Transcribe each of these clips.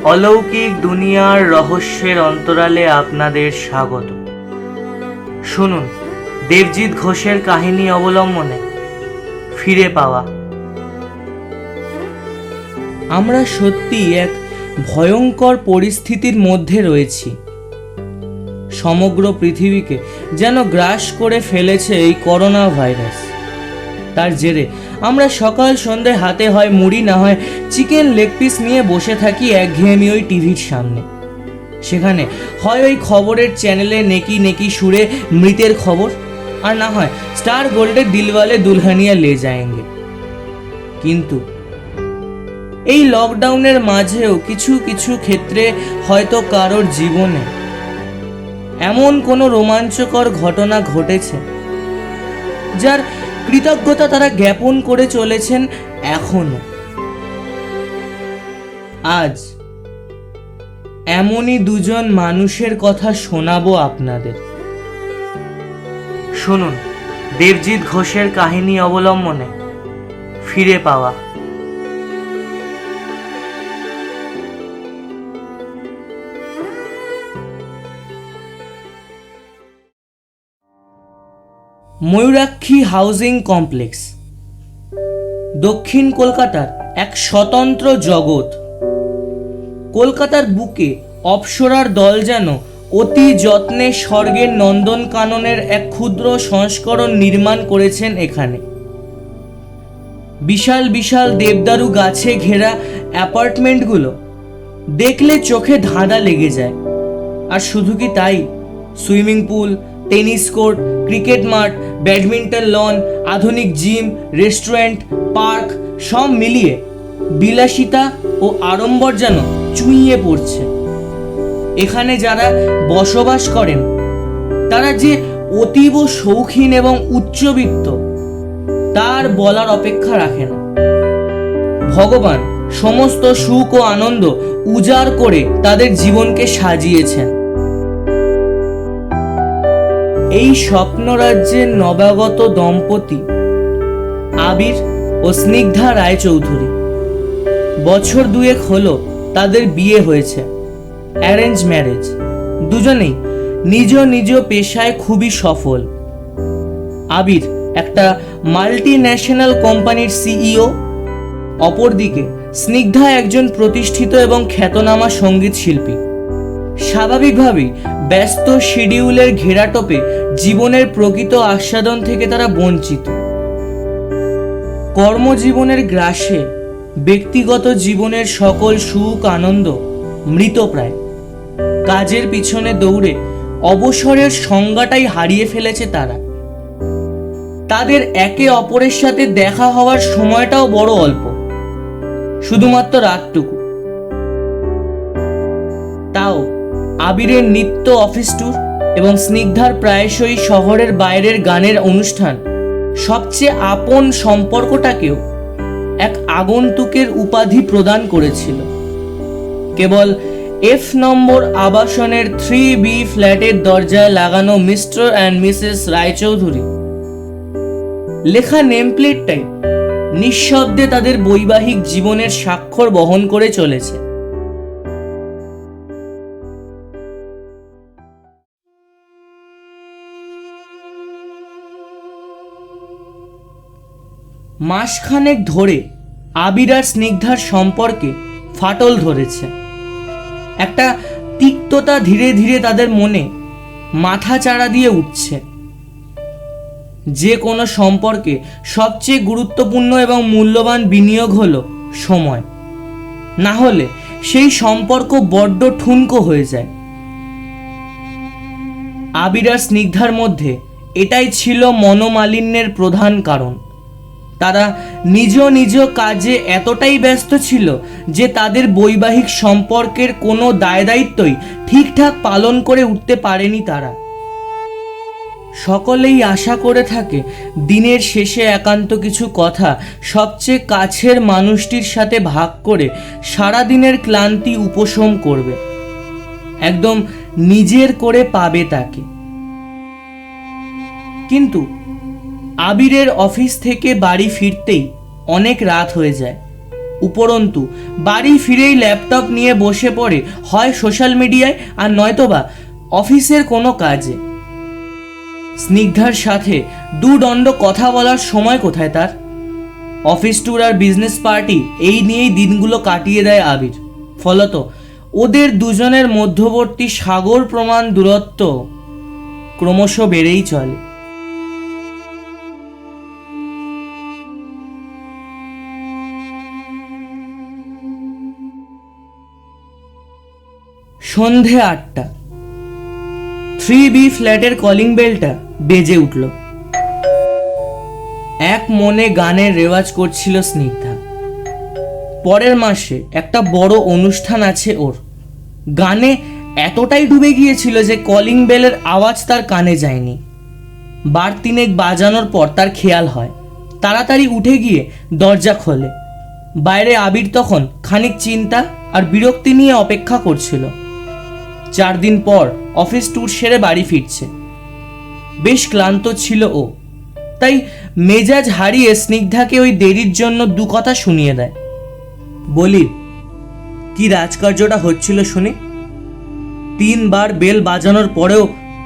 অলৌকিক দুনিয়ার রহস্যের অন্তরালে আপনাদের স্বাগত। শুনুন দেবজিৎ ঘোষের কাহিনী অবলম্বনে ফিরে পাওয়া। আমরা সত্যি এক ভয়ঙ্কর পরিস্থিতির মধ্যে রয়েছি। সমগ্র পৃথিবীকে যেন গ্রাস করে ফেলেছে এই করোনা ভাইরাস। তার জেরে আমরা সকাল সন্ধে হাতে হয় মুড়ি, না হয় চিকেন লেগ পিস নিয়ে বসে থাকি একঘেয়েমি ওই টিভির সামনে। সেখানে হয় ওই খবরের চ্যানেলে নেকি নেকি সুরে মৃতের খবর, আর না হয় স্টার গোল্ডের দিলওয়ালে দুলহানিয়া লে যায়েঙ্গে। কিন্তু এই লকডাউনের মাঝেও কিছু কিছু ক্ষেত্রে হয়তো কারোর জীবনে এমন কোনো রোমাঞ্চকর ঘটনা ঘটেছে যার কৃতজ্ঞতা তারা জ্ঞাপন করে চলেছেন এখনো। আজ এমনই দুজন মানুষের কথা শোনাবো আপনাদের। শুনুন দেবজিৎ ঘোষের কাহিনী অবলম্বনে ফিরে পাওয়া। ময়ূরাক্ষী হাউজিং কমপ্লেক্স দক্ষিণ কলকাতার এক স্বতন্ত্র জগৎ। কলকাতার বুকে অপ্সরার দল যেন অতি যত্নে স্বর্গের নন্দনকাননের এক ক্ষুদ্র সংস্করণ নির্মাণ করেছেন এখানে। বিশাল বিশাল দেবদারু গাছে ঘেরা অ্যাপার্টমেন্টগুলো দেখলে চোখে ধাঁধা লেগে যায়। আর শুধু কি তাই, swimming pool, tennis court, cricket মাঠ, ব্যাডমিন্টন লন, আধুনিক জিম, রেস্টুরেন্ট, পার্ক সব মিলিয়ে বিলাসিতা ও আড়ম্বর যেন চুইয়ে পড়ছে। এখানে যারা বসবাস করেন তারা যে অতীব শৌখিন এবং উচ্চবিত্ত তার বলার অপেক্ষা রাখে না। ভগবান সমস্ত সুখ ও আনন্দ উজাড় করে তাদের জীবনকে সাজিয়েছেন। এই স্বপ্নরাজ্যের নবাগত দম্পতি আবির ও স্নিগ্ধা রায়চৌধুরী। বছর দুয়েক হলো তাদের বিয়ে হয়েছে, অ্যারেঞ্জ ম্যারেজ। দুজনেই নিজ নিজ পেশায় খুবই সফল। আবির একটা মাল্টি ন্যাশনাল কোম্পানির সিইও, অপরদিকে স্নিগ্ধা একজন প্রতিষ্ঠিত এবং খ্যাতনামা সঙ্গীত শিল্পী। স্বাভাবিকভাবেই ব্যস্ত শিডিউলের ঘেরাটোপে জীবনের প্রকৃত আস্বাদন থেকে তারা বঞ্চিত। কর্মজীবনের গ্রাসে ব্যক্তিগত জীবনের সকল সুখ আনন্দ মৃতপ্রায়। কাজের পিছনে দৌড়ে অবসরের সংজ্ঞাটাই হারিয়ে ফেলেছে তারা। তাদের একে অপরের সাথে দেখা হওয়ার সময়টাও বড় অল্প, শুধুমাত্র রাতটুকু। তাও আবিরের নিত্য অফিস ট্যুর এবং স্নিগ্ধার প্রায়শই শহরের বাইরের গানের অনুষ্ঠান সবচেয়ে আপন সম্পর্কটাকেও এক আগন্তুকের উপাধি প্রদান করেছিল। কেবল এফ নম্বর আবাসনের 3B ফ্ল্যাটের দরজায় লাগানো মিস্টার অ্যান্ড মিসেস রায়চৌধুরী লেখা নেমপ্লেটটাই নিঃশব্দে তাদের বৈবাহিক জীবনের স্বাক্ষর বহন করে চলেছে। মাসখানেক ধরে আবির আর স্নিগ্ধার সম্পর্কে ফাটল ধরেছে। একটা তিক্ততা ধীরে ধীরে তাদের মনে মাথা চাড়া দিয়ে উঠছে। যে কোনো সম্পর্কে সবচেয়ে গুরুত্বপূর্ণ এবং মূল্যবান বিনিয়োগ হলো সময়, না হলে সেই সম্পর্ক বড্ড ঠুনকো হয়ে যায়। আবির আর স্নিগ্ধার মধ্যে এটাই ছিল মনোমালিন্যের প্রধান কারণ। তারা নিজ নিজ কাজে এতটাই ব্যস্ত ছিল যে তাদের বৈবাহিক সম্পর্কের কোনো দায়দায়িত্বই ঠিকঠাক পালন করে উঠতে পারেনি তারা। সকলেই আশা করে থাকে দিনের শেষে একান্ত কিছু কথা সবচেয়ে কাছের মানুষটির সাথে ভাগ করে সারাদিনের ক্লান্তি উপশম করবে, একদম নিজের করে পাবে তাকে। কিন্তু আবিরের অফিস থেকে বাড়ি ফিরতেই অনেক রাত হয়ে যায়। উপরন্তু বাড়ি ফিরেই ল্যাপটপ নিয়ে বসে পড়ে হয় সোশ্যাল মিডিয়ায় আর নয়তোবা অফিসের কোনো কাজে। স্নিগ্ধার সাথে দুদণ্ড কথা বলার সময় কোথায় তার? অফিস ট্যুর আর বিজনেস পার্টি এই নিয়েই দিনগুলো কাটিয়ে দেয় আবির। ফলত ওদের দুজনের মধ্যবর্তী সাগর প্রমাণ দূরত্ব ক্রমশ বেড়েই চলে। সন্ধে 8টা। 3B ফ্ল্যাটের কলিং বেলটা বেজে উঠল। এক মনে গানের রেওয়াজ করছিল স্নিগ্ধা। পরের মাসে একটা বড় অনুষ্ঠান আছে ওর। গানে এতটাই ডুবে গিয়েছিল যে কলিং বেলের আওয়াজ তার কানে যায়নি। বার 3 বাজানোর পর তার খেয়াল হয়, তাড়াতাড়ি উঠে গিয়ে দরজা খোলে। বাইরে আবির তখন খানিক চিন্তা আর বিরক্তি নিয়ে অপেক্ষা করছিল। 4 দিন পর অফিস ট্যুর সেরে বাড়ি ফিরছে। বেশ ক্লান্ত ছিল ও, তাই মেজাজ হারিয়ে স্নিগ্ধাকে ওই দেরির জন্য 2 কথা শুনিয়ে দেয়। বলি, কি রাজকার্যটা হচ্ছিল শুনি? 3 বার বেল বাজানোর পরেও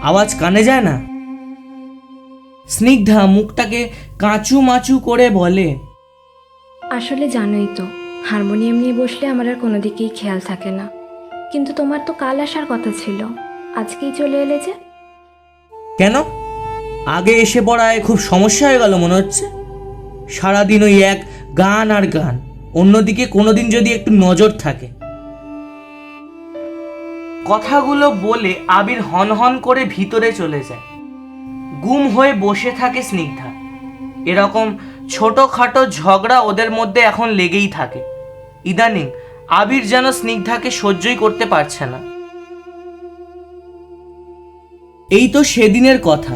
আওয়াজ কানে যায় না। স্নিগ্ধা মুখটাকে কাঁচু মাচু করে বলে, আসলে জানোই তো, হারমোনিয়াম নিয়ে বসলে আমার আর কোনো দিকেই খেয়াল থাকে না। কিন্তু তোমার তো কাল আসার কথা ছিল, আজকেই চলে এলে যে? কেন? আগে এসে পড়ায় খুব সমস্যা হয়ে গেল মনে হচ্ছে। সারাদিন ওই এক গান আর গান, অন্যদিকে কোনোদিন যদি একটু নজর থাকে। কথাগুলো বলে আবির হন হন করে ভিতরে চলে যায়। গুম হয়ে বসে থাকে স্নিগ্ধা। এরকম ছোটখাটো ঝগড়া ওদের মধ্যে এখন লেগেই থাকে। ইদানিং আবির যেন স্নিগ্ধাকে সহ্যই করতে পারছে না। এই তো সেদিনের কথা।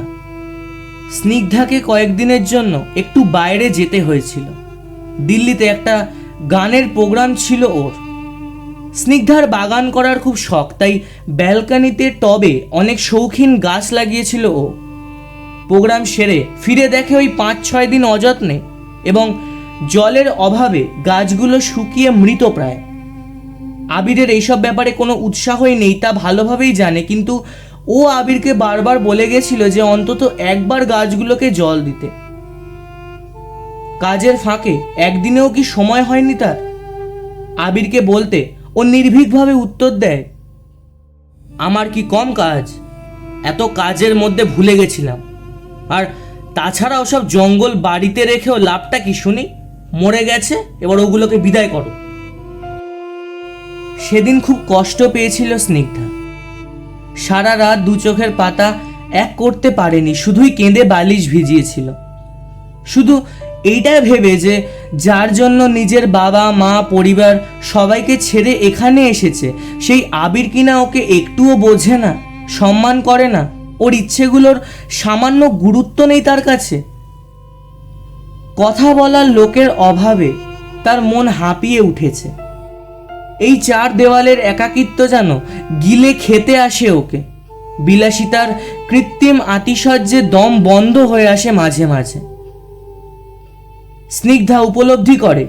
স্নিগ্ধাকে কয়েকদিনের জন্য একটু বাইরে যেতে হয়েছিল। দিল্লিতে একটা গানের প্রোগ্রাম ছিল ওর। স্নিগ্ধার বাগান করার খুব শখ, তাই ব্যালকনিতে টবে অনেক শৌখিন গাছ লাগিয়েছিল ও। প্রোগ্রাম সেরে ফিরে দেখে ওই 5-6 দিন অযত্নে এবং জলের অভাবে গাছগুলো শুকিয়ে মৃতপ্রায়। আবিরের এইসব ব্যাপারে কোনো উৎসাহই নেই তা ভালোভাবেই জানে, কিন্তু ও আবিরকে বারবার বলে গেছিল যে অন্তত একবার গাছগুলোকে জল দিতে। কাজের ফাঁকে একদিনেও কি সময় হয়নি তার? আবিরকে বলতে ও নির্ভীকভাবে উত্তর দেয়, আমার কি কম কাজ? এত কাজের মধ্যে ভুলে গেছিলাম। আর তাছাড়া ওসব জঙ্গল বাড়িতে রেখেও লাভটা কি শুনি? মরে গেছে, এবার ওগুলোকে বিদায় করো। সেদিন খুব কষ্ট পেয়েছিল স্নিগ্ধা। সারা রাত 2 চোখের পাতা এক করতে পারেনি, শুধুই কেঁদে বালিশ ভিজিয়েছিল। শুধু এইটাই ভেবে যে যার জন্য নিজের বাবা মা পরিবার সবাইকে ছেড়ে এখানে এসেছে, সেই আবির কিনা ওকে একটুও বোঝে না, সম্মান করে না, ওর ইচ্ছেগুলোর সামান্য গুরুত্ব নেই তার কাছে। কথা বলার লোকের অভাবে তার মন হাঁপিয়ে উঠেছে। এই 4 দেওয়ালের একাকিত্ব যেন গিলে খেতে আসে ওকে। বিলাসিতার কৃত্রিম আতিশয্যে দম বন্ধ হয়ে আসে মাঝে মাঝে। স্নিগ্ধা উপলব্ধি করে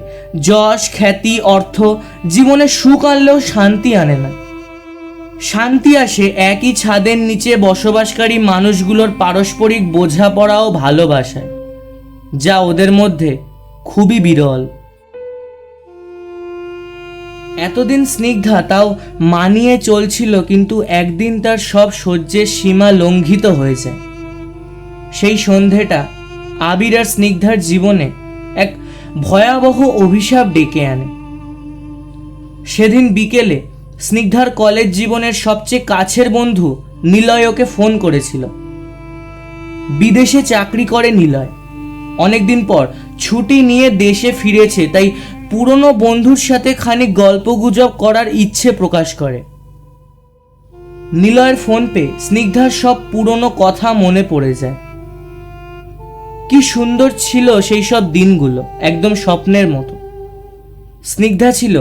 যশ, খ্যাতি, অর্থ জীবনে সুখ আনলেও শান্তি আনে না। শান্তি আসে একই ছাদের নিচে বসবাসকারী মানুষগুলোর পারস্পরিক বোঝাপড়া ও ভালোবাসায়, যা ওদের মধ্যে খুবই বিরল। এতদিন স্নিগ্ধা তাও মানিয়ে চলছিল, কিন্তু একদিন তার সব সহ্যের সীমা লঙ্ঘিত হয়ে যায়। সেই সন্ধেটা আবির আর স্নিগ্ধার জীবনে এক ভয়াবহ অভিশাপ ডেকে আনে। সেদিন বিকেলে স্নিগ্ধার কলেজ জীবনের সবচেয়ে কাছের বন্ধু নিলয় ওকে ফোন করেছিল। বিদেশে চাকরি করে নিলয়। অনেকদিন পর ছুটি নিয়ে দেশে ফিরেছে, তাই পুরনো বন্ধুর সাথে খানিক গল্পগুজব করার ইচ্ছে প্রকাশ করে। নিলয়ের ফোন পেয়ে স্নিগ্ধার সব পুরনো কথা মনে পড়ে যায়। কি সুন্দর ছিল সেই সব দিনগুলো, একদম স্বপ্নের মতো। স্নিগ্ধা ছিল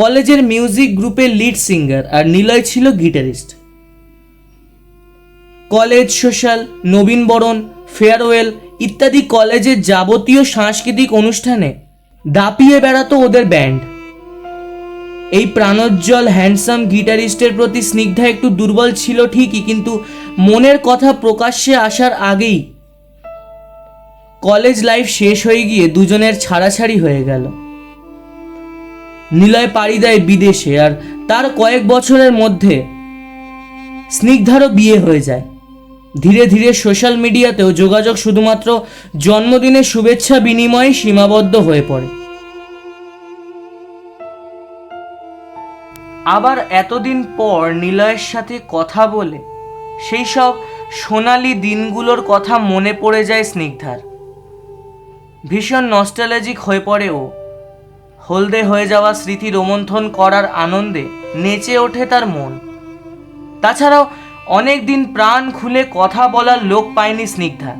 কলেজের মিউজিক গ্রুপের লিড সিঙ্গার আর নিলয় ছিল গিটারিস্ট। কলেজ সোশ্যাল, নবীনবরণ, ফেয়ারওয়েল ইত্যাদি কলেজের যাবতীয় সাংস্কৃতিক অনুষ্ঠানে দাপিয়ে বেড়াতো ওদের ব্যান্ড। এই প্রাণোজ্জ্বল হ্যান্ডসাম গিটারিস্টের প্রতি স্নিগ্ধা একটু দুর্বল ছিল ঠিকই, কিন্তু মনের কথা প্রকাশ্যে আসার আগেই কলেজ লাইফ শেষ হয়ে গিয়ে দুজনের ছাড়াছাড়ি হয়ে গেল। নিলয় পাড়ি দেয় বিদেশে, আর তার কয়েক বছরের মধ্যে স্নিগ্ধারও বিয়ে হয়ে যায়। ধীরে ধীরে সোশ্যাল মিডিয়াতেও যোগাযোগ শুধুমাত্র জন্মদিনের শুভেচ্ছা বিনিময়ে সীমাবদ্ধ হয়ে পড়ে। আবার এতদিন পর নিলয়ের সাথে কথা বলে সেই সব সোনালি দিনগুলোর কথা মনে পড়ে যায় স্নিগ্ধার। ভীষণ নস্টালজিক হয়ে পড়ে ও। হলদে হয়ে যাওয়া স্মৃতি রোমন্থন করার আনন্দে নেচে ওঠে তার মন। তাছাড়াও অনেক দিন প্রাণ খুলে কথা বলার লোক পায়নি স্নিগ্ধা,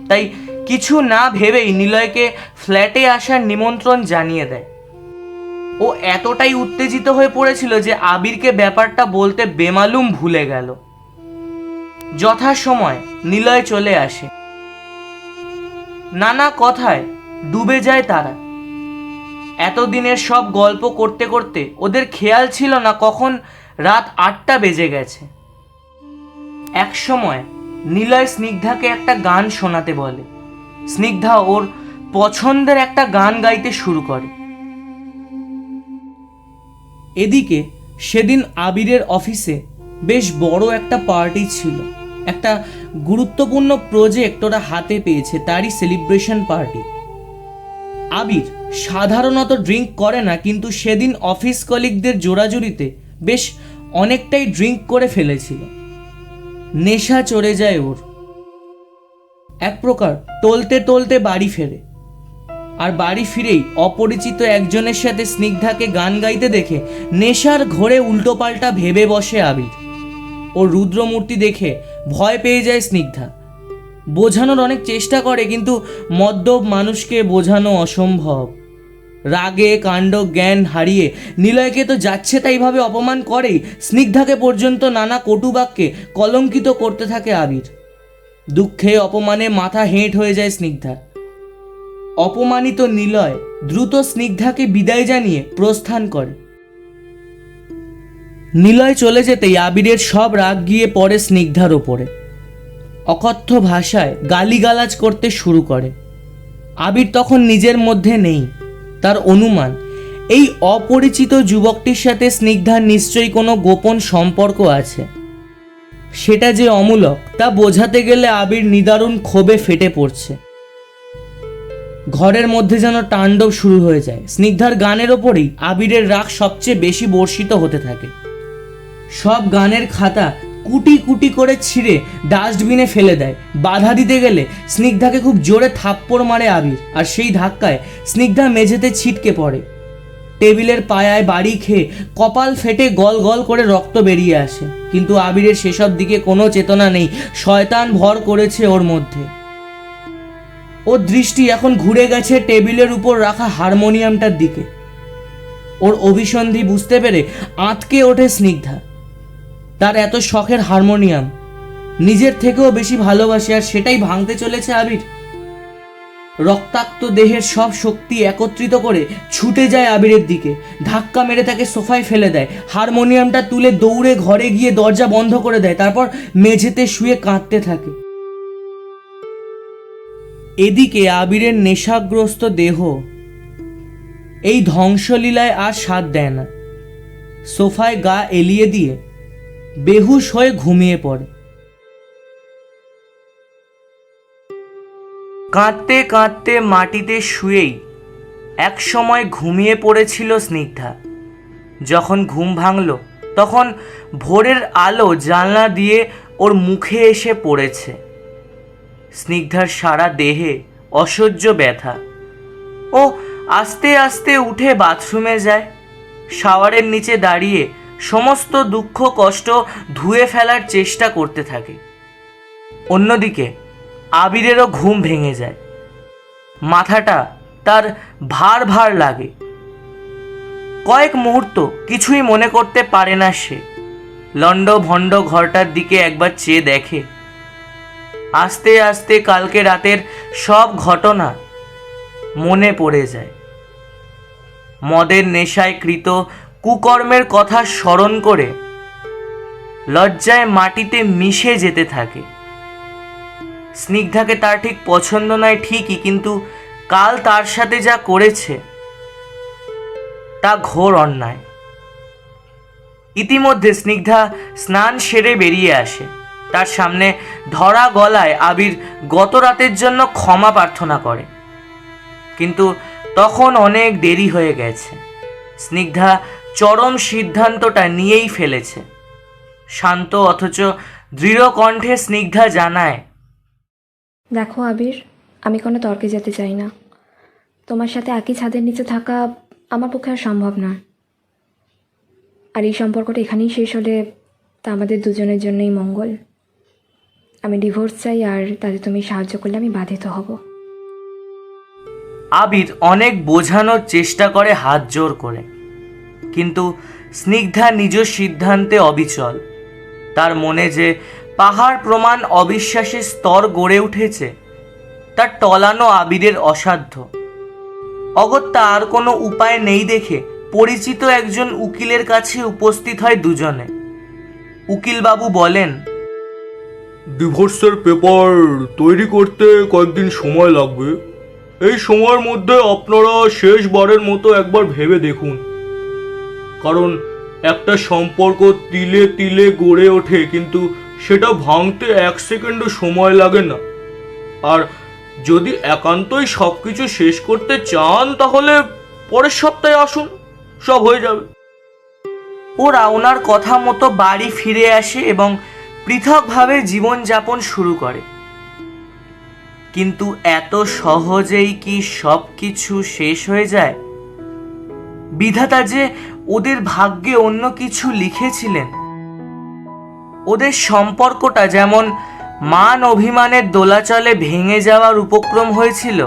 তাই কিছু না ভেবেই নিলয়কে ফ্ল্যাটে আসার নিমন্ত্রণ জানিয়ে দেয়। ও এতটাই উত্তেজিত হয়ে পড়েছিল যে আবিরকে ব্যাপারটা বলতে বেমালুম ভুলে গেল। যথাসময় নিলয় চলে আসে। নানা কথায় ডুবে যায় তারা। এতদিনের সব গল্প করতে করতে ওদের খেয়াল ছিল না কখন রাত 8টা বেজে গেছে। এক সময় নিলয় স্নিগ্ধাকে একটা গান শোনাতে বলে। স্নিগ্ধা ওর পছন্দের একটা গান গাইতে শুরু করে। এদিকে সেদিন আবিরের অফিসে বেশ বড় একটা পার্টি ছিল। একটা গুরুত্বপূর্ণ প্রজেক্ট ওরা হাতে পেয়েছে, তারই সেলিব্রেশন পার্টি। আবির সাধারণত ড্রিঙ্ক করে না, কিন্তু সেদিন অফিস কলিগদের জোরাজুরিতে বেশ অনেকটাই ড্রিঙ্ক করে ফেলেছিল। নেশা চড়ে যায় ওর। এক প্রকার টলতে টলতে বাড়ি ফেরে। আর বাড়ি ফিরেই অপরিচিত একজনের সাথে স্নিগ্ধাকে গান গাইতে দেখে নেশার ঘোরে উল্টোপাল্টা ভেবে বসে আবির। ওর রুদ্রমূর্তি দেখে ভয় পেয়ে যায় স্নিগ্ধা। বোঝানোর অনেক চেষ্টা করে, কিন্তু মদ্যপ মানুষকে বোঝানো অসম্ভব। রাগে কাণ্ড জ্ঞান হারিয়ে নিলয়কে তো যাচ্ছে তাইভাবে অপমান করেই, স্নিগ্ধাকে পর্যন্ত নানা কটুবাক্যে কলঙ্কিত করতে থাকে আবির। দুঃখে অপমানে মাথা হেঁট হয়ে যায় স্নিগ্ধার। অপমানিত নিলয় দ্রুত স্নিগ্ধাকে বিদায় জানিয়ে প্রস্থান করে। নিলয় চলে যেতেই আবিরের সব রাগ গিয়ে পড়ে স্নিগ্ধার ওপরে। অকথ্য ভাষায় গালিগালাজ করতে শুরু করে। আবির তখন নিজের মধ্যে নেই। তার অনুমান এই অপরিচিত যুবকটির সাথে স্নিগ্ধার নিশ্চয়ই কোনো গোপন সম্পর্ক আছে। সেটা যে অমূলক তা বোঝাতে গেলে আবির নিদারুণ ক্ষোভে ফেটে পড়ছে। ঘরের মধ্যে যেন তাণ্ডব শুরু হয়ে যায়। স্নিগ্ধার গানের ওপরেই আবিরের রাগ সবচেয়ে বেশি বর্ষিত হতে থাকে। সব গানের খাতা কুটি কুটি করে ছিঁড়ে ডাস্টবিনে ফেলে দেয়। বাধা দিতে গেলে স্নিগ্ধাকে খুব জোরে থাপ্পড় মারে আবির, আর সেই ধাক্কায় স্নিগ্ধা মেঝেতে ছিটকে পড়ে। টেবিলের পায়ায় বাড়ি খেয়ে কপাল ফেটে গল গল করে রক্ত বেরিয়ে আসে, কিন্তু আবিরের সেসব দিকে কোনো চেতনা নেই। শয়তান ভর করেছে ওর মধ্যে। ওর দৃষ্টি এখন ঘুরে গেছে টেবিলের উপর রাখা হারমোনিয়ামটার দিকে। ওর অভিসন্ধি বুঝতে পেরে আঁতকে ওঠে স্নিগ্ধা। তার এত শখের হারমোনিয়াম নিজের থেকেও বেশি ভালোবাসে, আর সেটাই ভাঙতে চলেছে আবির। রক্তাক্ত দেহের সব শক্তি একত্রিত করে ছুটে যায় আবিরের দিকে, ধাক্কা মেরে তাকে সোফায় ফেলে দেয়। হারমোনিয়ামটা তুলে দৌড়ে ঘরে গিয়ে দরজা বন্ধ করে দেয়। তারপর মেঝেতে শুয়ে কাঁদতে থাকে। এদিকে আবিরের নেশাগ্রস্ত দেহ এই ধ্বংসলীলায় আর সাথ দেয় না। সোফায় গা এলিয়ে দিয়ে বেহুশ হয়ে ঘুমিয়ে পড়ে। কাঁদতে কাঁদতে মাটিতে শুয়েই এক সময় ঘুমিয়ে পড়েছিল স্নিগ্ধা। যখন ঘুম ভাঙল তখন ভোরের আলো জানলা দিয়ে ওর মুখে এসে পড়েছে। স্নিগ্ধার সারা দেহে অসহ্য ব্যথা। ও আস্তে আস্তে উঠে বাথরুমে যায়। শাওয়ারের নিচে দাঁড়িয়ে সমস্ত দুঃখ কষ্ট ধুয়ে ফেলার চেষ্টা করতে থাকে। অন্যদিকে আবিরেরও ঘুম ভেঙে যায়। মাথাটা তার ভার ভার লাগে। কয়েক মুহূর্ত কিছুই মনে করতে পারে না সে। লন্ড ভণ্ড ঘরটার দিকে একবার চেয়ে দেখে। আস্তে আস্তে কালকে রাতের সব ঘটনা মনে পড়ে যায়। মদের নেশায় কৃত কুকর্মের কথা স্মরণ করে লজ্জায় মাটিতে মিশে যেতে থাকে। স্নিগ্ধাকে তার ঠিক পছন্দ নয় ঠিকই, কিন্তু কাল তার সাথে যা করেছে তা ঘোর অন্যায়। ইতিমধ্যে স্নিগ্ধা স্নান সেরে বেরিয়ে আসে। তার সামনে ধরা গলায় আবির গত রাতের জন্য ক্ষমা প্রার্থনা করে, কিন্তু তখন অনেক দেরি হয়ে গেছে। স্নিগ্ধা চরম সিদ্ধান্তটা নিয়েই ফেলেছে। শান্ত অথচ দৃঢ় কণ্ঠে স্নিগ্ধা জানায়, দেখো আবির, আমি কোনো তর্কে যেতে চাই না। তোমার সাথে একই ছাদের নিচে থাকা আমার পক্ষে আর সম্ভব নয়। আর এই সম্পর্কটা এখানেই শেষ হলে তা আমাদের দুজনের জন্যই মঙ্গল। আমি ডিভোর্স চাই, আর তাতে তুমি সাহায্য করলে আমি বাধিত হব। আবির অনেক বোঝানোর চেষ্টা করে হাত জোর করে, কিন্তু স্নিগ্ধা নিজ সিদ্ধান্তে অবিচল। তার মনে যে পাহাড় প্রমাণ অবিশ্বাসের স্তর গড়ে উঠেছে তার টলানো আবিরের অসাধ্য। অগত্যা আর কোনো উপায় নেই দেখে পরিচিত একজন উকিলের কাছে উপস্থিত হয় দুজনে। উকিলবাবু বলেন, ডিভোর্সের পেপার তৈরি করতে কয়েকদিন সময় লাগবে। এই সময়ের মধ্যে আপনারা শেষবারের মতো একবার ভেবে দেখুন, কারণ একটা সম্পর্ক তিলে তিলে গড়ে ওঠে, কিন্তু সেটা ভাঙতে 1 সেকেন্ডও সময় লাগে না। আর যদি একান্তই সব কিছু শেষ করতে চান তাহলে পরের সপ্তাহে আসুন, সব হয়ে যাবে। ওরা ওনার কথা মতো বাড়ি ফিরে আসে এবং পৃথকভাবে জীবনযাপন শুরু করে। কিন্তু এত সহজেই কি সব কিছু শেষ হয়ে যায়? বিধাতা যে ওদের ভাগ্যে অন্য কিছু লিখেছিলেন। ওদের সম্পর্কটা যেমন মান অভিমানের দোলাচলে ভেঙে যাওয়ার উপক্রম হয়েছিল,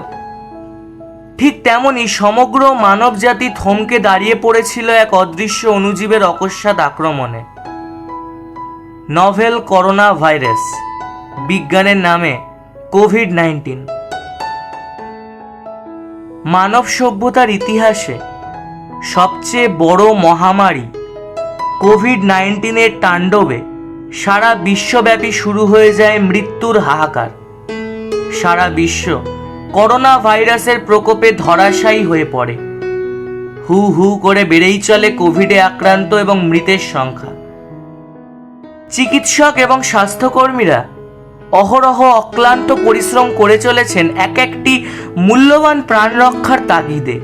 ঠিক তেমনি সমগ্র মানবজাতি থমকে দাঁড়িয়ে পড়েছিল এক অদৃশ্য অণুজীবের অকস্মাৎ আক্রমণে। নভেল করোনা ভাইরাস, বিজ্ঞানের নামে কোভিড-19। মানব সভ্যতার ইতিহাসে সবচেয়ে বড় মহামারী কোভিড-19-এর তাণ্ডবে সারা বিশ্বব্যাপী শুরু হয়ে যায় মৃত্যুর হাহাকার। সারা বিশ্ব করোনা ভাইরাসের প্রকোপে ধরাশায়ী হয়ে পড়ে। হু হু করে বেড়েই চলে কোভিডে আক্রান্ত এবং মৃতের সংখ্যা। চিকিৎসক এবং স্বাস্থ্যকর্মীরা অহরহ অক্লান্ত পরিশ্রম করে চলেছেন এক একটি মূল্যবান প্রাণ রক্ষার তাগিদে।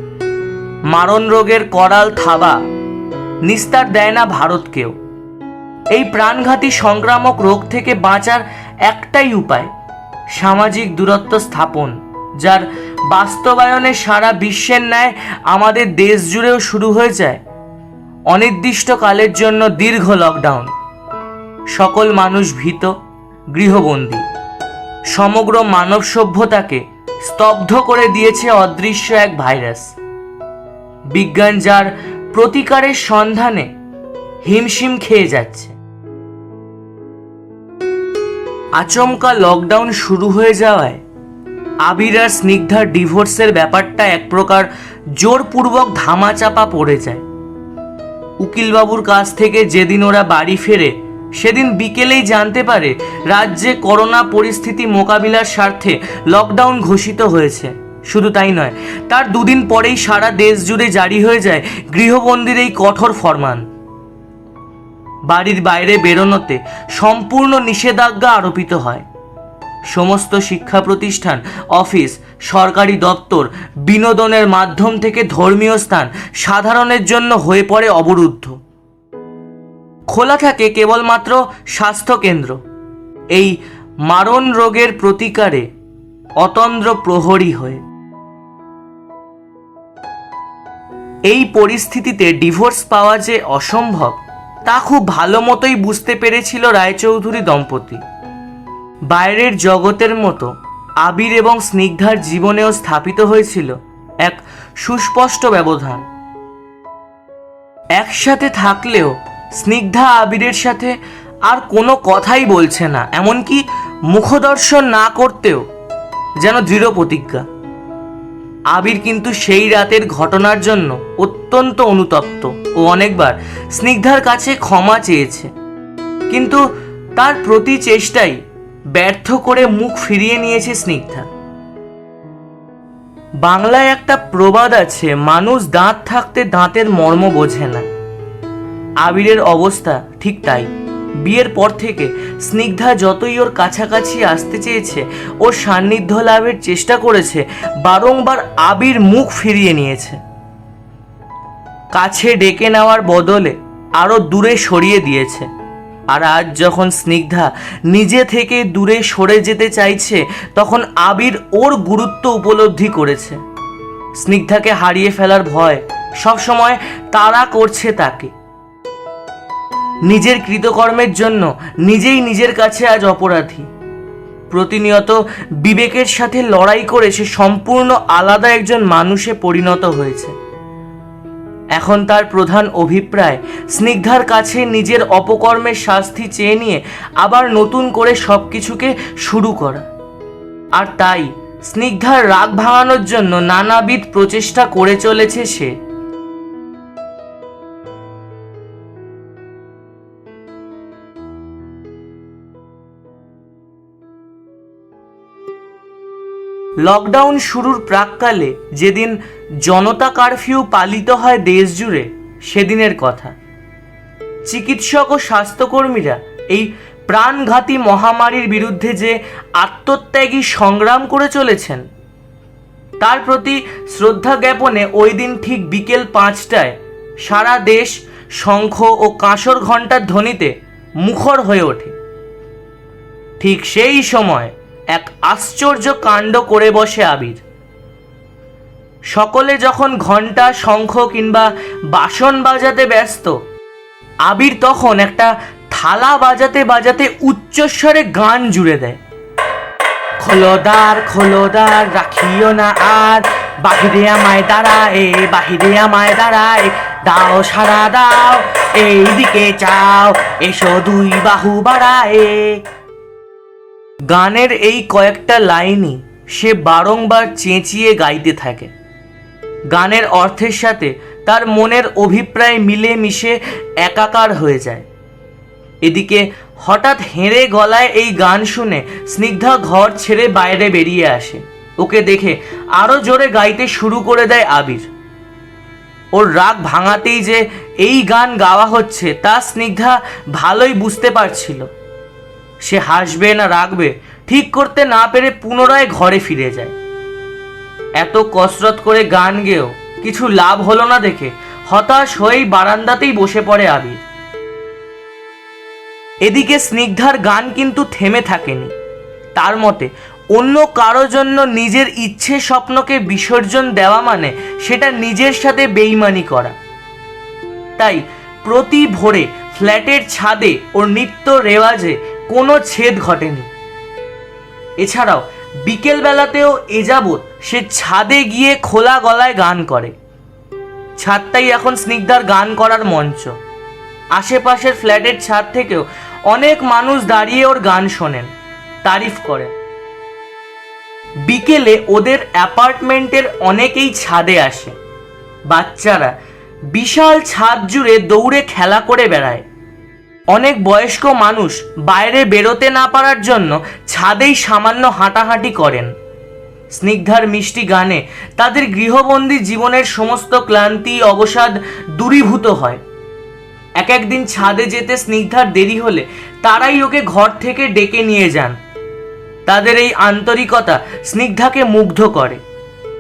মারণ রোগের করাল থাবা নিস্তার দেয় না ভারতকেও। এই প্রাণঘাতী সংক্রামক রোগ থেকে বাঁচার একটাই উপায়, সামাজিক দূরত্ব স্থাপন, যার বাস্তবায়নে সারা বিশ্বের ন্যায় আমাদের দেশ জুড়েও শুরু হয়ে যায় অনির্দিষ্টকালের জন্য দীর্ঘ লকডাউন। সকল মানুষ ভীত, গৃহবন্দী। সমগ্র মানব সভ্যতাকে স্তব্ধ করে দিয়েছে অদৃশ্য এক ভাইরাস। বিজ্ঞান যার প্রতিকারের সন্ধানে হিমশিম খেয়ে যাচ্ছে। আচমকা লকডাউন শুরু হয়ে যাওয়ায় আবির আর স্নিগ্ধার ডিভোর্সের ব্যাপারটা এক প্রকার জোরপূর্বক ধামাচাপা পড়ে যায়। উকিলবাবুর কাছ থেকে যেদিন ওরা বাড়ি ফেরে সেদিন বিকেলেই জানতে পারে রাজ্যে করোনা পরিস্থিতি মোকাবিলার স্বার্থে লকডাউন ঘোষিত হয়েছে। শুধু তাই নয়, তার 2 দিন পরেই সারা দেশ জুড়ে জারি হয়ে যায় গৃহবন্দীর এই কঠোর ফরমান। বাড়ির বাইরে বেরোনোতে সম্পূর্ণ নিষেধাজ্ঞা আরোপিত হয়। সমস্ত শিক্ষা প্রতিষ্ঠান, অফিস, সরকারি দপ্তর, বিনোদনের মাধ্যম থেকে ধর্মীয় স্থান সাধারণের জন্য হয়ে পড়ে অবরুদ্ধ। খোলা থাকে কেবলমাত্র স্বাস্থ্যকেন্দ্র, এই মারণ রোগের প্রতিকারে অতন্দ্র প্রহরী হয়ে। এই পরিস্থিতিতে ডিভোর্স পাওয়া যে অসম্ভব তা খুব ভালো মতোই বুঝতে পেরেছিল রায়চৌধুরী দম্পতি। বাইরের জগতের মতো আবির এবং স্নিগ্ধার জীবনেও স্থাপিত হয়েছিল এক সুস্পষ্ট ব্যবধান। একসাথে থাকলেও স্নিগ্ধা আবিরের সাথে আর কোনো কথাই বলছে না, এমনকি মুখদর্শন না করতেও যেন দৃঢ় প্রতিজ্ঞা। আবির কিন্তু সেই রাতের ঘটনার জন্য অত্যন্ত অনুতপ্ত ও অনেকবার স্নিগ্ধার কাছে ক্ষমা চেয়েছে, কিন্তু তার প্রতি চেষ্টাই ব্যর্থ করে মুখ ফিরিয়ে নিয়েছে স্নিগ্ধা। বাংলায় একটা প্রবাদ আছে, মানুষ দাঁত থাকতে দাঁতের মর্ম বোঝে না। আবিরের অবস্থা ঠিক তাই। বিয়ের পর থেকে স্নিগ্ধা যতই ওর কাছাকাছি আসতে চেয়েছে, ওর সান্নিধ্য লাভের চেষ্টা করেছে, বারংবার আবির মুখ ফিরিয়ে নিয়েছে। কাছে ডেকে নেওয়ার বদলে আরো দূরে সরিয়ে দিয়েছে। আর আজ যখন স্নিগ্ধা নিজে থেকে দূরে সরে যেতে চাইছে, তখন আবির ওর গুরুত্ব উপলব্ধি করেছে। স্নিগ্ধাকে হারিয়ে ফেলার ভয় সবসময় তাড়া করছে তাকে। নিজের কৃতকর্মের জন্য নিজেই নিজের কাছে আজ অপরাধী। প্রতিনিয়ত বিবেকের সাথে লড়াই করে সে সম্পূর্ণ আলাদা একজন মানুষে পরিণত হয়েছে। এখন তার প্রধান অভিপ্রায় স্নিগ্ধার কাছে নিজের অপকর্মের শাস্তি চেয়ে নিয়ে আবার নতুন করে সবকিছুকে শুরু করা। আর তাই স্নিগ্ধার রাগ ভাঙানোর জন্য নানাবিধ প্রচেষ্টা করে চলেছে সে। লকডাউন শুরুর প্রাককালে যেদিন জনতা কারফিউ পালিত হয় দেশ জুড়ে, সেদিনের কথা। চিকিৎসক ও স্বাস্থ্যকর্মীরা এই প্রাণঘাতী মহামারীর বিরুদ্ধে যে আত্মত্যাগী সংগ্রাম করে চলেছেন, তার প্রতি শ্রদ্ধা জ্ঞাপনে ওই দিন ঠিক বিকেল 5টায় সারা দেশ শঙ্খ ও কাঁসর ঘণ্টার ধ্বনিতে মুখর হয়ে ওঠে। ঠিক সেই সময় এক আশ্চর্য কাণ্ড করে বসে আবির। সকলে যখন ঘণ্টা, শঙ্খ কিংবা বাসন বাজাতে ব্যস্ত, আবির তখন একটা থালা বাজাতে বাজাতে উচ্চস্বরে গান জুড়ে দেয়। খোলোদার খোলোদার রাখিও না আর, বাহিরে আমায় দাঁড়ায়, বাহিরে আমায় দাঁড়ায়, দাও সারা দাও, এই দিকে চাও, এসো দুই বাহু বাড়ায়। গানের এই কয়েকটা লাইনই সে বারংবার চেঁচিয়ে গাইতে থাকে। গানের অর্থের সাথে তার মনের অভিপ্রায় মিলে মিশে একাকার হয়ে যায়। এদিকে হঠাৎ হেঁড়ে গলায় এই গান শুনে স্নিগ্ধা ঘর ছেড়ে বাইরে বেরিয়ে আসে। ওকে দেখে আরো জোরে গাইতে শুরু করে দেয় আবির। ওর রাগ ভাঙাতেই যে এই গান গাওয়া হচ্ছে তা স্নিগ্ধা ভালোই বুঝতে পারছিল। সে হাসবে না রাগবে ঠিক করতে না পেরে পুনরায় ঘরে ফিরে যায়। এত কসরত করে গান গেয়েও কিছু লাভ হলো না দেখে হতাশ হয়েই বারান্দাতেই বসে পড়ে আবির। এদিকে স্নিগ্ধার গান কিন্তু থেমে থাকেনি। তার মতে অন্য কারো জন্য নিজের ইচ্ছে স্বপ্নকে বিসর্জন দেওয়া মানে সেটা নিজের সাথে বেইমানি করা। তাই প্রতি ভোরে ফ্ল্যাটের ছাদে ওর নিত্য রেওয়াজে কোনো ছেদ ঘটেনি। এছাড়াও বিকেল বেলাতেও এ যাবৎ সে ছাদে গিয়ে খোলা গলায় গান করে। ছাদটাই এখন স্নিগ্ধার গান করার মঞ্চ। আশেপাশের ফ্ল্যাটের ছাদ থেকেও অনেক মানুষ দাঁড়িয়ে ওর গান শোনেন, তারিফ করেন। বিকেলে ওদের অ্যাপার্টমেন্টের অনেকেই ছাদে আসে। বাচ্চারা বিশাল ছাদ জুড়ে দৌড়ে খেলা করে বেড়ায়। অনেক বয়স্ক মানুষ বাইরে বেরোতে না পারার জন্য ছাদেই সামান্য হাঁটাহাঁটি করেন। স্নিগ্ধার মিষ্টি গানে তাদের গৃহবন্দী জীবনের সমস্ত ক্লান্তি অবসাদ দূরীভূত হয়। এক একদিন ছাদে যেতে স্নিগ্ধার দেরি হলে তারাই ওকে ঘর থেকে ডেকে নিয়ে যান। তাদের এই আন্তরিকতা স্নিগ্ধাকে মুগ্ধ করে।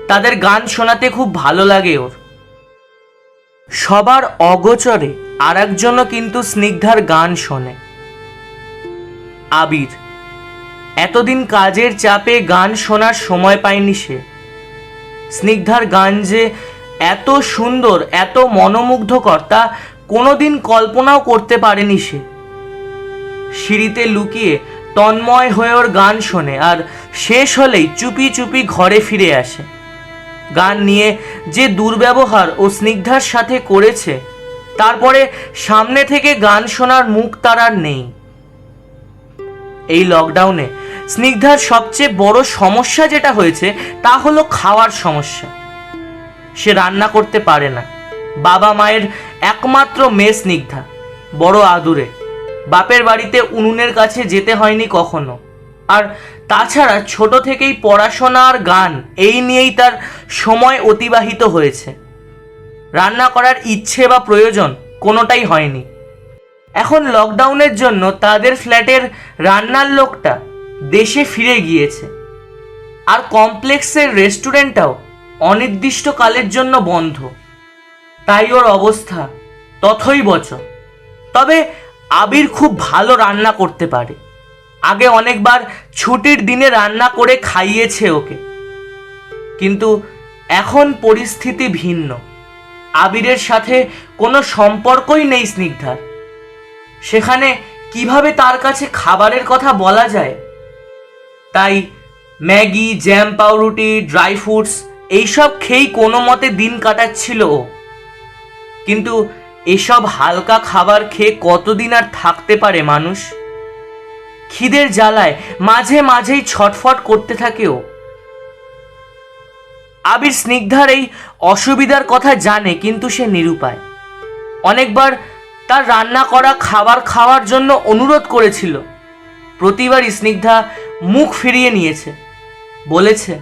তাদের গান শোনাতে খুব ভালো লাগে ওর। সবার অগোচরে আর একজনও কিন্তু স্নিগ্ধার গান শোনে, আবির। এতদিন কাজের চাপে গান শোনার সময় পায়নি সে। স্নিগ্ধার গান যে এত সুন্দর, এত মনোমুগ্ধকর তা কোনোদিন কল্পনাও করতে পারেনি সে। সিঁড়িতে লুকিয়ে তন্ময় হয়ে ওর গান শোনে, আর শেষ হলেই চুপি চুপি ঘরে ফিরে আসে। গান নিয়ে যে দুর্ব্যবহার ও স্নিগ্ধার সাথে করেছে, তারপরে সামনে থেকে গান শোনার মুখ তার আর নেই। এই লকডাউনে স্নিগ্ধার সবচেয়ে বড় সমস্যা যেটা হয়েছে তা হলো খাওয়ার সমস্যা। সে রান্না করতে পারে না। বাবা মায়ের একমাত্র মেয়ে স্নিগ্ধা, বড় আদুরে। বাপের বাড়িতে উনুনের কাছে যেতে হয়নি কখনো। আর তাছাড়া ছোট থেকেই পড়াশোনা আর গান এই নিয়েই তার সময় অতিবাহিত হয়েছে। রান্না করার ইচ্ছে বা প্রয়োজন কোনোটাই হয়নি। এখন লকডাউনের জন্য তাদের ফ্ল্যাটের রান্নার লোকটা দেশে ফিরে গিয়েছে, আর কমপ্লেক্সের রেস্টুরেন্টটাও অনির্দিষ্টকালের জন্য বন্ধ। তাই ওর অবস্থা তথৈবচ। তবে আবির খুব ভালো রান্না করতে পারে। আগে অনেকবার ছুটির দিনে রান্না করে খাইয়েছে ওকে। কিন্তু এখন পরিস্থিতি ভিন্ন। আবিরের সাথে কোনো সম্পর্কই নেই স্নিগ্ধার। সেখানে কিভাবে তার কাছে খাবারের কথা বলা যায়? তাই ম্যাগি, জ্যাম, পাউরুটি, ড্রাই ফ্রুটস এইসব খেয়েই কোনো মতে দিন কাটাচ্ছিল ও। কিন্তু এসব হালকা খাবার খেয়ে কতদিন আর থাকতে পারে মানুষ? খিদের জ্বালায় মাঝে মাঝেই ছটফট করতে থাকে ও। আবির স্নিগ্ধার এই অসুবিধার কথা জানে, কিন্তু সে নিরুপায়। অনেকবার তার রান্না করা খাবার খাওয়ার জন্য অনুরোধ করেছিল। প্রতিবারই স্নিগ্ধা মুখ ফিরিয়ে নিয়েছে, বলেছে,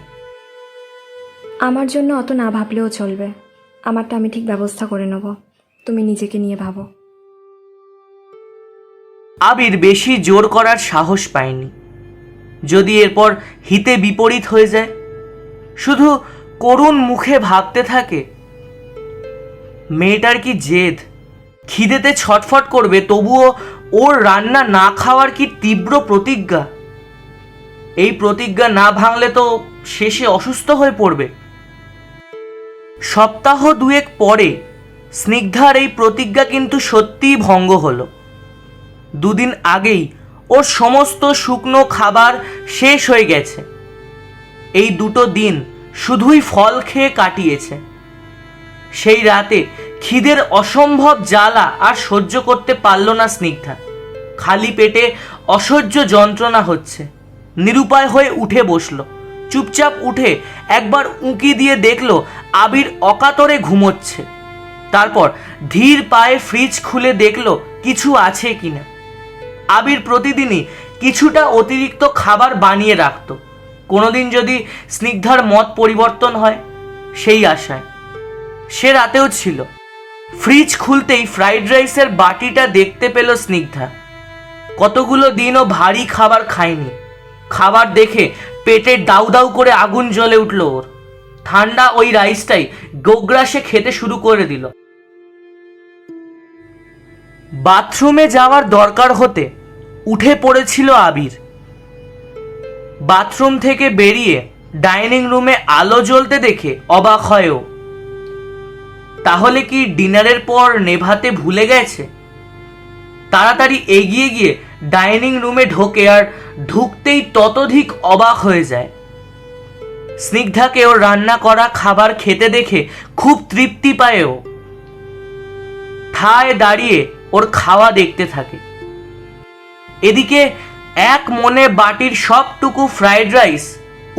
আমার জন্য অত না ভাবলেও চলবে। আমারটা আমি ঠিক ব্যবস্থা করে নেব, তুমি নিজেকে নিয়ে ভাবো। আবির বেশি জোর করার সাহস পায়নি। যদি এরপর হিতে বিপরীত হয়ে যায়, শুধু করুণ মুখে ভাবতে থাকে, মেয়েটার কি জেদ! খিদেতে ছটফট করবে, তবুও ওর রান্না না খাওয়ার কি তীব্র প্রতিজ্ঞা! এই প্রতিজ্ঞা না ভাঙলে তো শেষে অসুস্থ হয়ে পড়বে। সপ্তাহ দুয়েক পরে স্নিগ্ধার এই প্রতিজ্ঞা কিন্তু সত্যিই ভঙ্গ হলো। দুদিন আগেই ওর সমস্ত শুকনো খাবার শেষ হয়ে গেছে। এই দুটো দিন শুধুই ফল খেয়ে কাটিয়েছে। সেই রাতে খিদের অসম্ভব জ্বালা আর সহ্য করতে পারল না স্নিগ্ধা। খালি পেটে অসহ্য যন্ত্রণা হচ্ছে। নিরুপায় হয়ে উঠে বসলো। চুপচাপ উঠে একবার উঁকি দিয়ে দেখলো আবির অকাতরে ঘুমোচ্ছে। তারপর ধীর পায়ে ফ্রিজ খুলে দেখলো কিছু আছে কিনা। আবির প্রতিদিনই কিছুটা অতিরিক্ত খাবার বানিয়ে রাখত, কোনোদিন যদি স্নিগ্ধার মত পরিবর্তন হয় সেই আশায়। সে রাতেও ছিল। ফ্রিজ খুলতেই ফ্রাইড রাইসের বাটিটা দেখতে পেল স্নিগ্ধা। কতগুলো দিনও ভারী খাবার খায়নি। খাবার দেখে পেটে দাউ দাউ করে আগুন জ্বলে উঠল ওর। ঠান্ডা ওই রাইসটাই গোগ্রাসে খেতে শুরু করে দিল। বাথরুমে যাওয়ার দরকার হতে উঠে পড়েছিল আবির। বাথরুম থেকে বেরিয়ে ডাইনিং রুমে আলো জ্বলতে দেখে অবাক হয় ও। তাহলে কি ডিনারের পর নেভাতে ভুলে গেছে? তাড়াতাড়ি এগিয়ে গিয়ে ডাইনিং রুমে ঢোকে, আর ঢুকতেই ততোধিক অবাক হয়ে যায়। স্নিগ্ধাকে ওর রান্না করা খাবার খেতে দেখে খুব তৃপ্তি পায় ও। ঠায় দাঁড়িয়ে ওর খাওয়া দেখতে থাকে। এদিকে এক মনে বাটির সবটুকু ফ্রাইড রাইস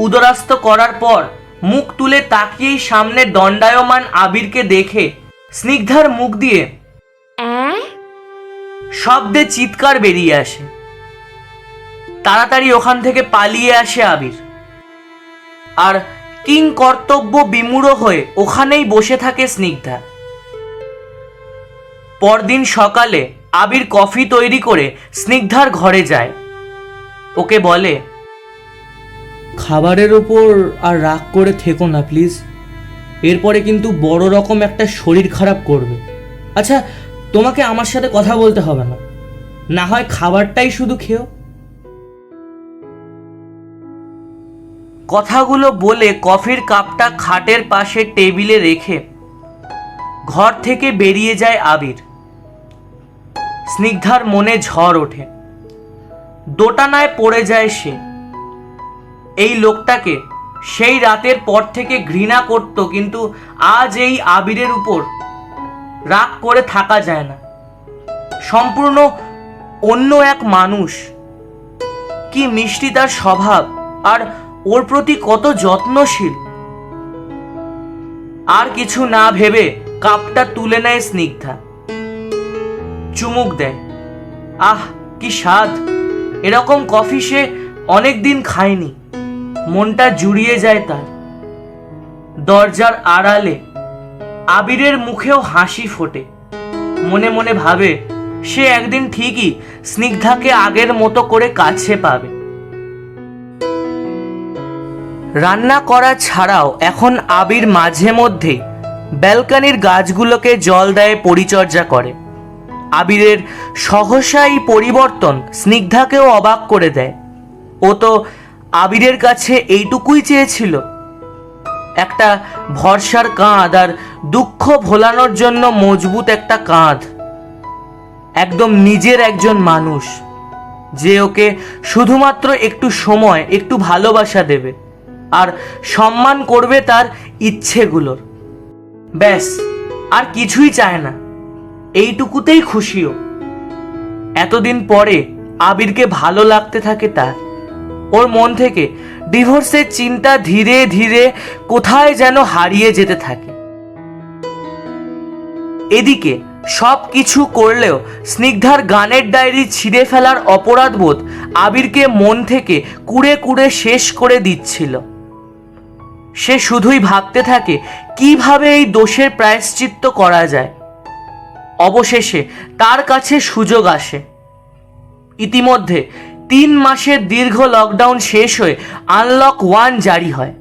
উদরাস্ত করার পর মুখ তুলে তাকিয়েই সামনে দণ্ডায়মান আবিরকে দেখে স্নিগ্ধার মুখ দিয়ে শব্দে চিৎকার বেরিয়ে আসে। তাড়াতাড়ি ওখান থেকে পালিয়ে আসে আবির, আর কিং কর্তব্য বিমূঢ় হয়ে ওখানেই বসে থাকে স্নিগ্ধা। পরদিন সকালে আবির কফি তৈরি করে স্নিগ্ধার ঘরে যায়। ওকে বলে, খাবারের ওপর আর রাগ করে থেকো না প্লিজ। এরপরে কিন্তু বড় রকম একটা শরীর খারাপ করবে। আচ্ছা, তোমাকে আমার সাথে কথা বলতে হবে না, না হয় খাবারটাই শুধু খেও। কথাগুলো বলে কফির কাপটা খাটের পাশে টেবিলে রেখে ঘর থেকে বেরিয়ে যায় আবির। স্নিগ্ধার মনে ঝড় ওঠে। দোটানায় পড়ে যায় সে। এই লোকটাকে সেই রাতের পর থেকে ঘৃণা করত, কিন্তু আজ এই আবিরের উপর রাগ করে থাকা যায় না। সম্পূর্ণ অন্য এক মানুষ, কি মিষ্টি তার স্বভাব, আর ওর প্রতি কত যত্নশীল। আর কিছু না ভেবে কাপটা তুলে নেয় স্নিগ্ধা, চুমুক দেয়। আহ, কি স্বাদ! এরকম কফি সে অনেকদিন খায়নি। মনটা জুড়িয়ে যায় তার। দরজার আড়ালে আবিরের মুখেও হাসি ফোটে। মনে মনে ভাবে সে একদিন ঠিকই স্নিগ্ধাকে আগের মতো করে কাছে পাবে। রান্না করা ছাড়াও এখন আবির মাঝে মধ্যে ব্যালকনির গাছগুলোকে জল দেয়, পরিচর্যা করে। আবিরের সহসা এই পরিবর্তন স্নিগ্ধাকেও অবাক করে দেয়। ও তো আবিরের কাছে এইটুকুই চেয়েছিল, একটা ভরসার কাঁধ আর দুঃখ ভোলানোর জন্য মজবুত একটা কাঁধ। একদম নিজের একজন মানুষ, যে ওকে শুধুমাত্র একটু সময়, একটু ভালোবাসা দেবে আর সম্মান করবে তার ইচ্ছেগুলোর। ব্যাস, আর কিছুই চায় না, এইটুকুতেই খুশিও। এতদিন পরে আবিরকে ভালো লাগতে থাকে তার। ওর মন থেকে ডিভোর্সের চিন্তা ধীরে ধীরে কোথায় যেন হারিয়ে যেতে থাকে। এদিকে সব কিছু করলেও স্নিগ্ধার গানের ডায়েরি ছিঁড়ে ফেলার অপরাধবোধ আবিরকে মন থেকে কুড়ে কুড়ে শেষ করে দিচ্ছিল। সে শুধুই ভাবতে থাকে কিভাবে এই দোষের প্রায়শ্চিত্ত করা যায়। অবশেষে তার কাছে সুযোগ আসে। ইতিমধ্যে 3 মাসের দীর্ঘ লকডাউন শেষ হয়ে আনলক 1 জারি হয়।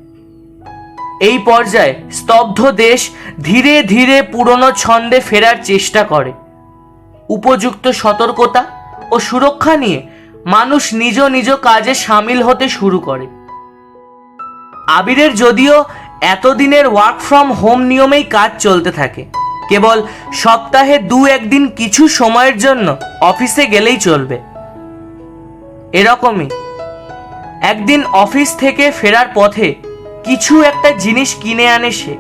এই পর্যায়ে স্তব্ধ দেশ ধীরে ধীরে পুরনো ছন্দে ফেরার চেষ্টা করে। উপযুক্ত সতর্কতা ও সুরক্ষা নিয়ে মানুষ নিজ নিজ কাজে সামিল হতে শুরু করে। আবিরের যদিও এতদিনের ওয়ার্ক ফ্রম হোম নিয়মেই কাজ চলতে থাকে, কেবল সপ্তাহে 2-1 দিন কিছু সময়ের জন্য অফিসে গেলেই চলবে। এরকমই একদিন অফিস থেকে ফেরার পথে কিছু একটা জিনিস কিনে আনে সে।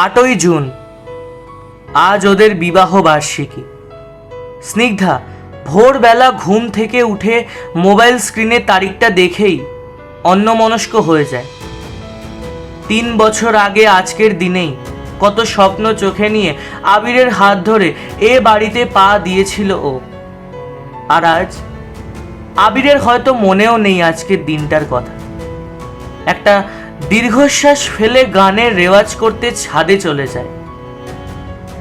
আটই জুন, আজ ওদের বিবাহ বার্ষিকী। স্নিগ্ধা ভোরবেলা ঘুম থেকে উঠে মোবাইল স্ক্রিনে তারিখটা দেখেই অন্যমনস্ক হয়ে যায়। 3 বছর আগে আজকের দিনেই কত স্বপ্ন চোখে নিয়ে আবিরের হাত ধরে এ বাড়িতে পা দিয়েছিল ও। আর আজ আবিরের হয়তো মনেও নেই আজকের দিনটার কথা। একটা দীর্ঘশ্বাস ফেলে গানের রেওয়াজ করতে ছাদে চলে যায়।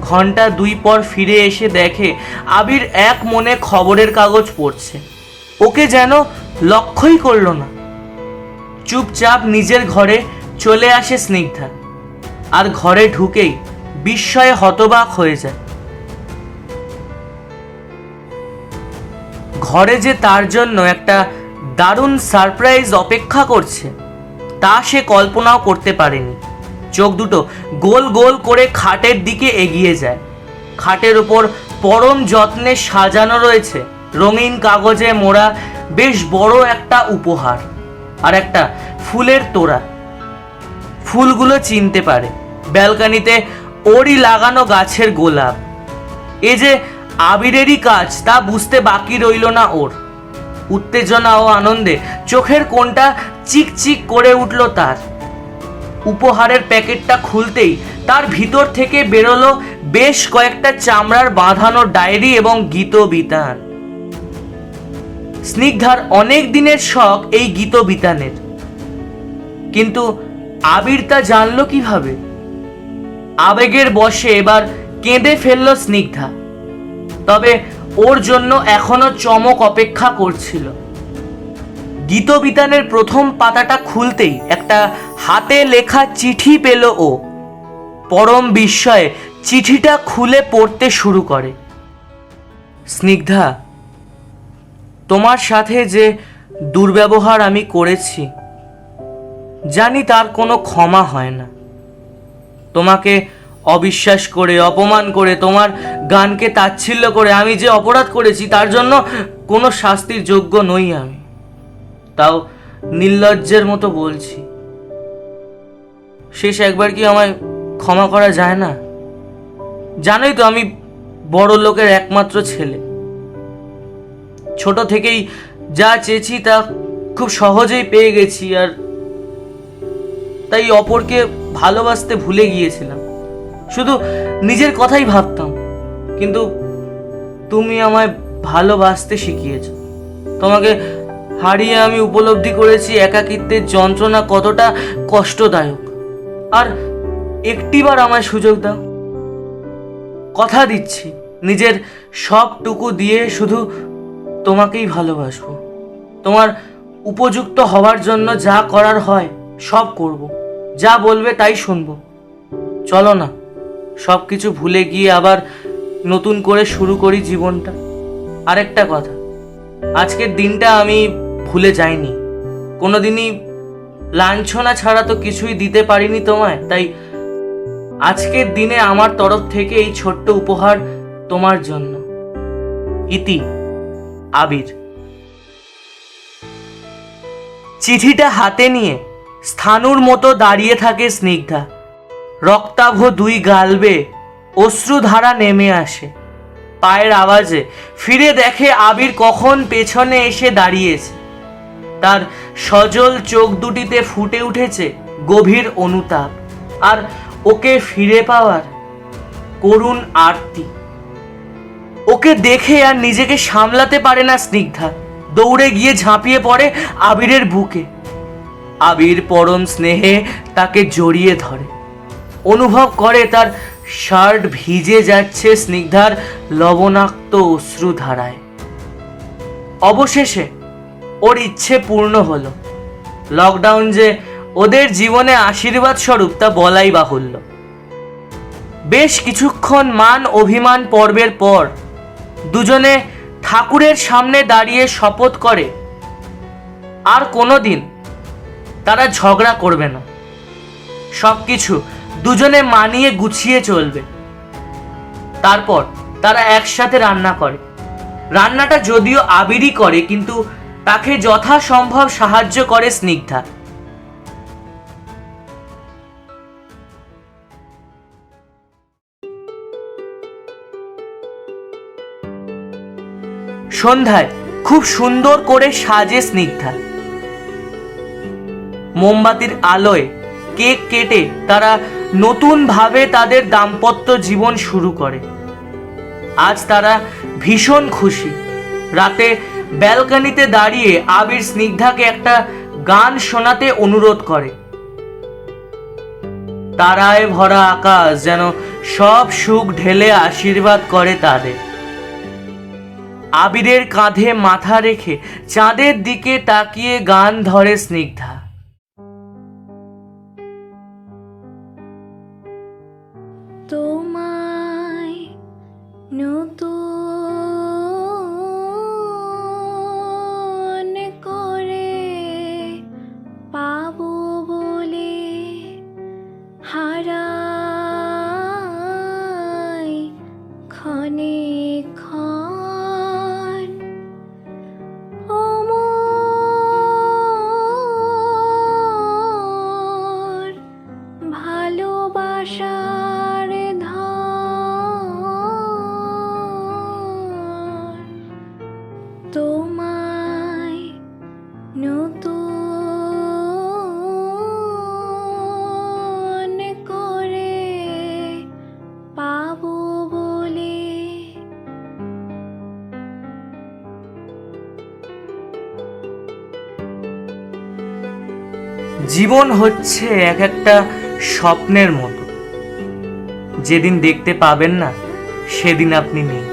ঘন্টা 2 পর ফিরে এসে দেখে আবির এক মনে খবরের কাগজ পড়ছে। ওকে যেন লক্ষ্যই করল না। চুপচাপ নিজের ঘরে চলে আসে স্নিগ্ধা, আর ঘরে ঢুকেই বিস্ময়ে হতবাক হয়ে যায়। ঘরে যে তার জন্য একটা দারুণ সারপ্রাইজ অপেক্ষা করছে তা সে কল্পনাও করতে পারেনি। চোখ দুটো গোল গোল করে খাটের দিকে এগিয়ে যায়। খাটের উপর পরম যত্নে সাজানো রয়েছে রঙিন কাগজে মোড়া বেশ বড় একটা উপহার আর একটা ফুলের তোড়া। ফুলগুলো চিনতে পারে, ব্যালকনিতে ওরই লাগানো গাছের গোলাপ। এ যে আবিরেরই কাজ তা বুঝতে বাকি রইল না ওর। উত্তেজনা ও আনন্দে চোখের কোণটা চিকচিক করে উঠল তার। উপহারের প্যাকেটটা খুলতেই তার ভিতর থেকে বেরোলো বেশ কয়েকটা চামড়ার বাঁধানো ডায়েরি এবং গীতবিতান। স্নিগ্ধার অনেক দিনের শখ এই গীতবিতানের, কিন্তু আবির তা জানলো কিভাবে? আবেগের বশে এবার কেঁদে ফেলল স্নিগ্ধা। তবে ওর জন্য এখনো চমক অপেক্ষা করছিল। গীতবিতানের প্রথম পাতাটা খুলতেই একটা হাতে লেখা চিঠি পেল ও। পরম বিস্ময়ে চিঠিটা খুলে পড়তে শুরু করে। স্নিগ্ধা, তোমার সাথে যে দুর্ব্যবহার আমি করেছি জানি তার কোনো ক্ষমা হয় না। তোমাকে অবিশ্বাস করে, অপমান করে, তোমার গানকে তাচ্ছিল্য করে আমি যে অপরাধ করেছি তার জন্য কোনো শাস্তির যোগ্য নই আমি। তাও নির্লজ্জের মতো বলছি, শেষ একবার কি আমায় ক্ষমা করা যায় না? জানোই তো আমি বড় লোকের একমাত্র ছেলে। ছোট থেকেই যা চেয়েছি তা খুব সহজেই পেয়ে গেছি, আর তাই অপরকে ভালোবাসতে ভুলে গিয়েছিলাম। শুধু নিজের কথাই ভাবতাম, কিন্তু তুমি আমায় ভালোবাসতে শিখিয়েছো। তোমাকে হারিয়ে আমি উপলব্ধি করেছি একাকিত্বের যন্ত্রণা কতটা কষ্টদায়ক। আর একটিবার আমায় সুযোগ দাও, কথা দিচ্ছি নিজের সবটুকু দিয়ে শুধু তোমাকেই ভালোবাসবো। তোমার উপযুক্ত হওয়ার জন্য যা করার হয় সব করব, যা বলবে তাই শুনবো। চলো না, সব কিছু ভুলে গিয়ে আবার নতুন করে শুরু করি জীবনটা। আরেকটা কথা, আজকের দিনটা আমি ভুলে যাইনি কোনোদিনই। লাঞ্ছনা ছাড়া তো কিছুই দিতে পারিনি তোমায়, তাই আজকের দিনে আমার তরফ থেকে এই ছোট্ট উপহার তোমার জন্য। ইতি, আবির। চিঠিটা হাতে নিয়ে স্থাণুর মতো দাঁড়িয়ে থাকে স্নিগ্ধা। রক্তাভ দুই গালবে অশ্রুধারা নেমে আসে। পায়ের আওয়াজে ফিরে দেখে আবির কখন পেছনে এসে দাঁড়িয়েছে। তার সজল চোখ দুটিতে ফুটে উঠেছে গভীর অনুতাপ, আর ওকে ফিরে পাওয়ার করুণ আরতি। ওকে দেখে আর নিজেকে সামলাতে পারে না স্নিগ্ধা। দৌড়ে গিয়ে ঝাঁপিয়ে পড়ে আবিরের বুকে। আবির পরম স্নেহে তাকে জড়িয়ে ধরে। অনুভব করে তার শার্ট ভিজে যাচ্ছে স্নিগ্ধার লবণাক্ত অশ্রুধারায়। অবশেষে ওর ইচ্ছে পূর্ণ হলো। লকডাউন যে ওদের জীবনে আশীর্বাদ স্বরূপ তা বলাই বাহুল্য। বেশ কিছুক্ষণ মান অভিমান পর্বের পর দুজনে ঠাকুরের সামনে দাঁড়িয়ে শপথ করে আর কোনোদিন তারা ঝগড়া করবে না। সবকিছু দুজনে মানিয়ে গুছিয়ে চলবে। তারপর তারা একসাথে রান্না করে। রান্নাটা যদিও আবিরই করে, কিন্তু তাকে যথাসম্ভব সাহায্য করে স্নিগ্ধা। সন্ধ্যায় খুব সুন্দর করে সাজে স্নিগ্ধা। মোমবাতির আলোয় কেক কেটে তারা নতুনভাবে তাদের দাম্পত্য জীবন শুরু করে। আজ তারা ভীষণ খুশি। রাতে ব্যালকনিতে দাঁড়িয়ে আবির স্নিগ্ধাকে একটা গান শোনাতে অনুরোধ করে। তারায় ভরা আকাশ যেন সব সুখ ঢেলে আশীর্বাদ করে তাদের। আবিরের কাঁধে মাথা রেখে চাঁদের দিকে তাকিয়ে গান ধরে স্নিগ্ধা। তোমায় নতুন করে পাবো বলে হারাই ক্ষণে ক্ষণ। ও মোর ভালোবাসার ধন, তোমায় নতুন করে পাবো বলে। জীবন হচ্ছে এক একটা স্বপ্নের মতো। যেদিন দেখতে পাবেন না সেদিন আপনি নেই।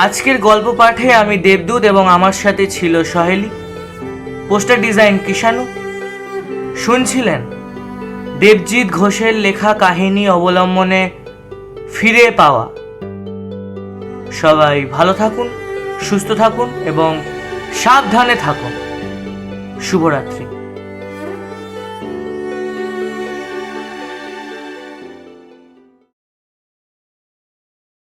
আজকের গল্প পাঠে আমি দেবদূত এবং আমার সাথে ছিল সহেলি। Poster design Kishanu. শুনছিলেন দেবজিৎ ঘোষের লেখা কাহিনী অবলম্বনে ফিরে পাওয়া। সবাই ভালো থাকুন, সুস্থ থাকুন এবং সাবধানে থাকুন। শুভরাত্রি।